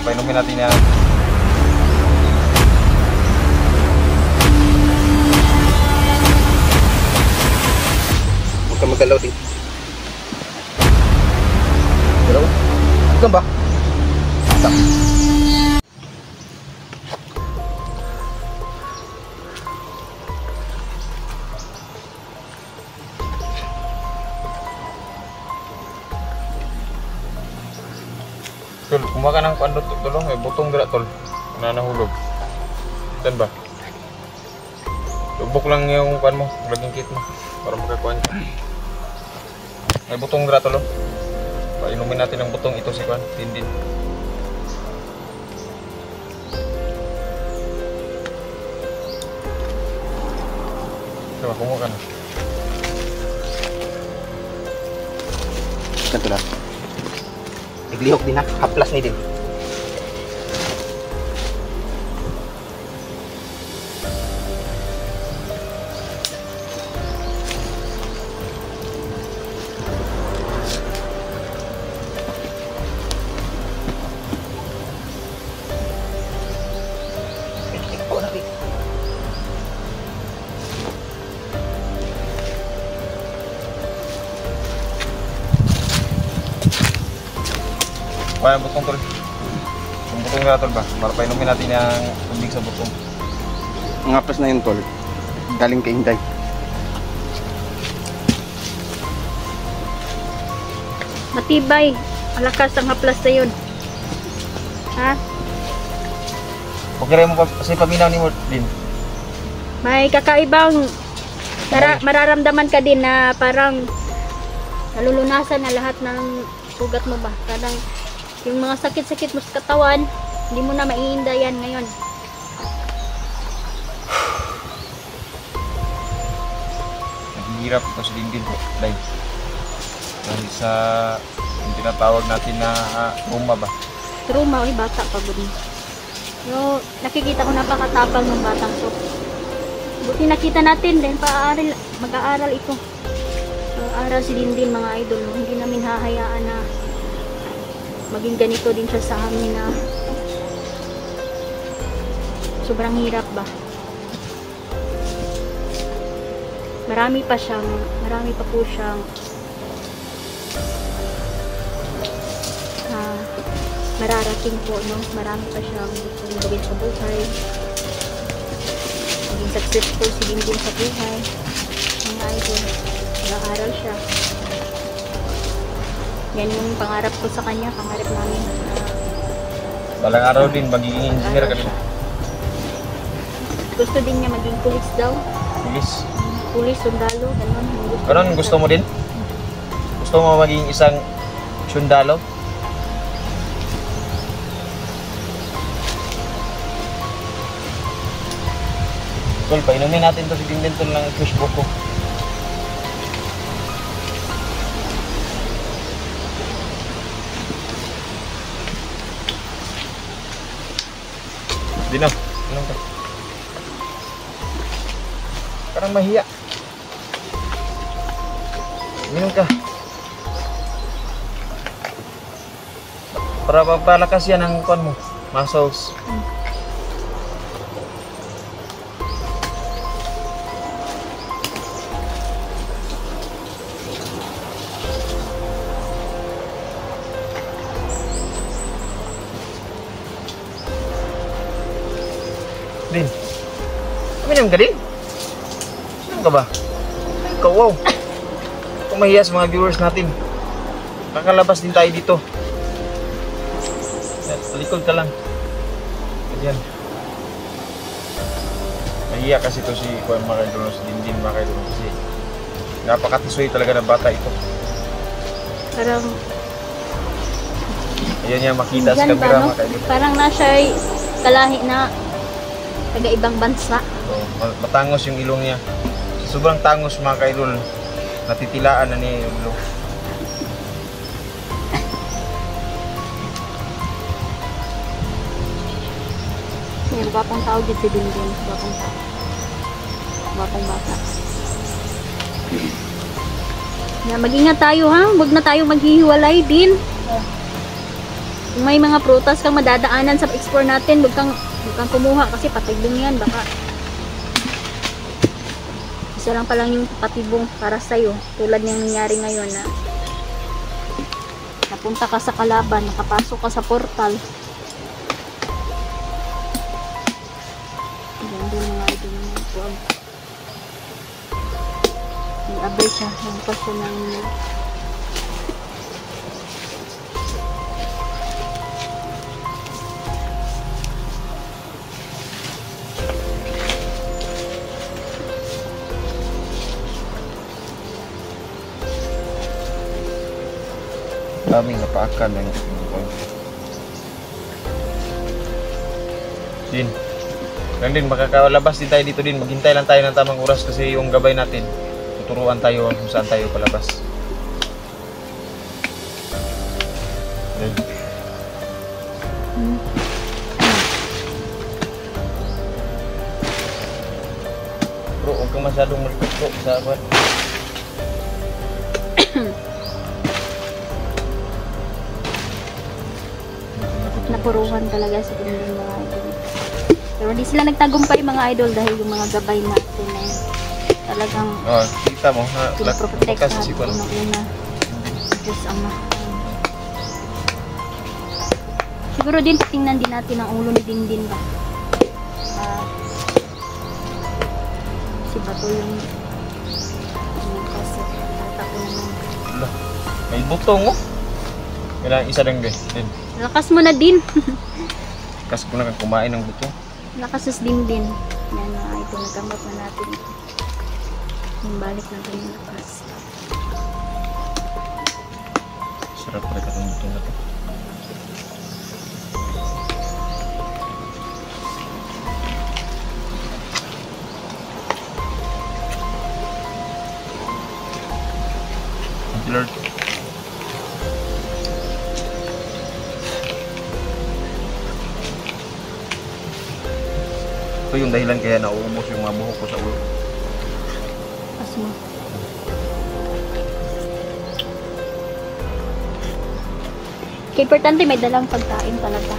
painumin natin yan. Huwag ka magalaw din. Galaw? Ikaw ba? Stop. Tol, kumuha ka ng pandot, tolong, may butong dira, tol. Nanahulog. Saan ba? Lubok lang yung kuan mo, laging kit mo, para makakuan ka. May butong dira, tol. Painumin natin ng butong ito si kuan, Dindin. Diba, kumuha ka na. Ganito lang. Naglihok din ha, haplas ni din. Kaya butong, tol. Yung butong nga, tol ba? Para painumin natin yung tubig sa butong. Ang haplas na yun, tol. Galing kay Inday. Matibay. Malakas ang haplas na yun. Ha? Okay rin mo pa, kasi paminaw ni mo din. May kakaibang mararamdaman ka din na parang nalulunasan na lahat ng sugat mo ba? Parang yung mga sakit-sakit mo sa katawan, hindi mo na maiindayan ngayon. Naghihirap ito si Dindin, live. Dahil sa yung tinatawag natin na trauma ba? Trauma, oy, bata pa gud. Yo, nakikita ko napakatapang ng batang to. Buti nakita natin din mag-aaral ito. Mag-aaral si Dindin, mga idol. Hindi namin hahayaan na maging ganito din siya sa amin na sobrang hirap ba. Marami pa po siyang mararating po, no? Marami pa siyang gustong gawin sa buhay. Maging successful si Dindin sa buhay. Mga idol, nag-aaral siya. Yan yung pangarap ko sa kanya, pangarap namin. Balang araw din, magiging engineer ka din. Gusto din niya maging pulis daw. Pulis. Pulis, sundalo, ganun. Ganun, gusto mo din? Gusto mo maging isang sundalo? Tol, painumin natin to si Dindin, tol, ng Facebook ko. Dinaw, inom ka. Parang mahiya. Inom ka. Para papalakas yan ang kuwan mo, muscles. Din. Uminom ka din? Sino ka ba? Ikaw, wow. Kung mahiya sa mga viewers natin. Kakalabas din tayo dito. Talikod ka lang. Ayan. Mahiya kasi ito si Kuya Makaidolo, si Dindin Makaidolo kasi napakatisoy talaga na bata ito. Parang ayan yan, makita sa camera, no? Makaidolo. Parang nasa kalahi na taga-ibang bansa. So, matangos yung ilong niya. Sobrang tangos mga kaidol. Natitilaan na niya yung ilong. Yan, gwapong tao dito si Dindin. Gwapong tao. Gwapong bata. Yan, mag-ingat tayo ha. Huwag na tayo maghihiwalay din. Kung may mga prutas kang madadaanan sa explore natin, huwag kang kumuha kasi patibong yan. Baka isa lang pa lang yung patibong para sa'yo. Tulad ng nangyari ngayon na napunta ka sa kalaban, nakapasok ka sa portal. Yan din mga idol ng tuwag. Nag-abay siya. Nagpas siya ng daming napaakan ng Din. Lang din, makakalabas din tayo dito din. Maghintay lang tayo ng tamang oras kasi yung gabay natin, tuturuan tayo kung saan tayo palabas. Din. Bro, huwag kang masyadong malikot bro sa akin. napuruhan talaga sa dingding mga idol. Pero hindi sila nagtagumpay mga idol dahil yung mga gabay natin ay talagang Oh, kita mo ha, pinoprotect kasi natin si Juan. unang-una. Diyos Ama. Siguro din tingnan din natin ang ulo ni Dingding ba. Si Bato yung kasi ko naman. May butong oh. Kailangan isa lang guys. Din. Lakas mo na din. Kasi ko na kang kumain ng buto. Lakas sa Dingding. Yan mga idol, nagamot na natin. Yung balik natin yung lakas. Sarap pala ka itong buto na to. Thank you, Lord. Ito yung dahilan kaya nauubos yung mga buhok ko sa ulo. Asma. Kaya importante may dalang pagkain talaga.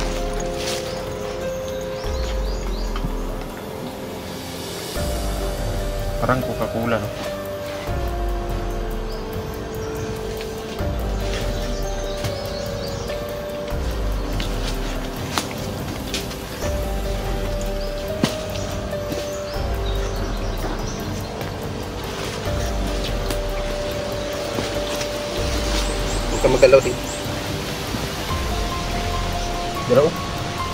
Parang Coca-Cola, no? Huwag ka magalaw din. Dira oh.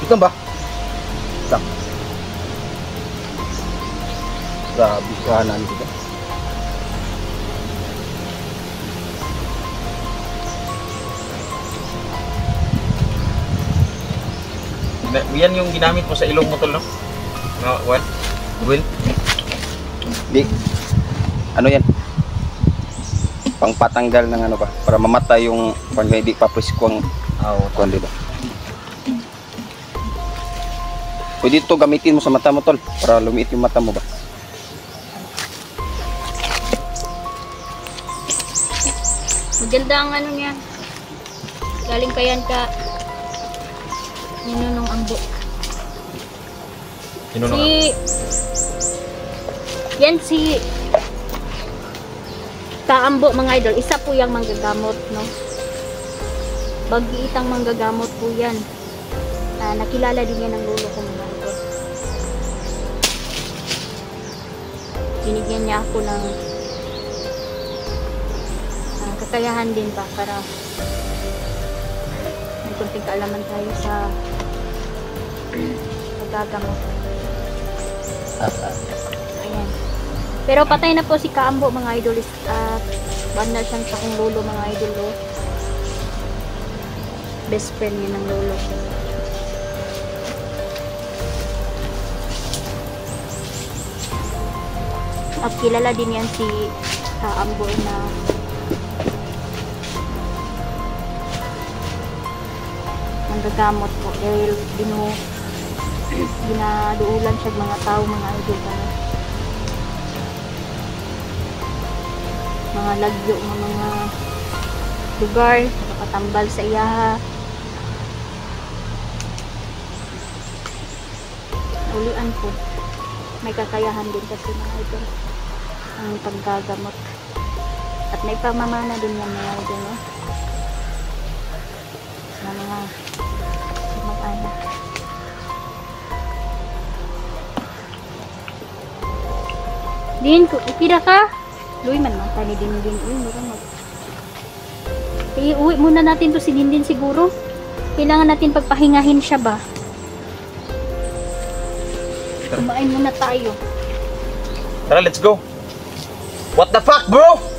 Ito ba? Ito. Grabe, kahanan dito. Yan yung ginamit mo sa ilong mo tol, no? No, what? Gwen? Di. Ano yan? Pangpatanggal ng ano ba? Para mamatay yung pag hindi pa presko ang kuwan dito. Pwede ito gamitin mo sa mata mo tol. Para lumiit yung mata mo ba? Maganda ang ano niya. Galing pa yan ka Ninunong Ambo. Sinunong Yan si Kaambo mga idol. Isa po yung manggagamot, no? Bagiitang manggagamot po yan. Nakilala din yan ng lolo ko mga idol. Binigyan niya ako ng kakayahan din pa para may kunting kaalaman tayo sa paggagamot. Ayan. Pero patay na po si Kaambo mga idol. Banda siyang sa kong lolo mga idol. Best friend niya ng lolo. At kilala din yan si Kaambo na nanggagamot po dahil ginaduulan siya mga tao mga idol ano? Mga lagyo ng mga lugar nakapatambal sa iyaha hulian po. May kakayahan din kasi mga idol ang paggagamot. At may pamamana din yan mga idol, no? Sa mga mag-anak. Din, ukira ka? Luy man mata ni Dindin. Uy, marunod. Iuwi muna natin to si Dindin siguro. Kailangan natin pagpahingahin siya ba? Kumain muna tayo. Tara, let's go. What the fuck, bro?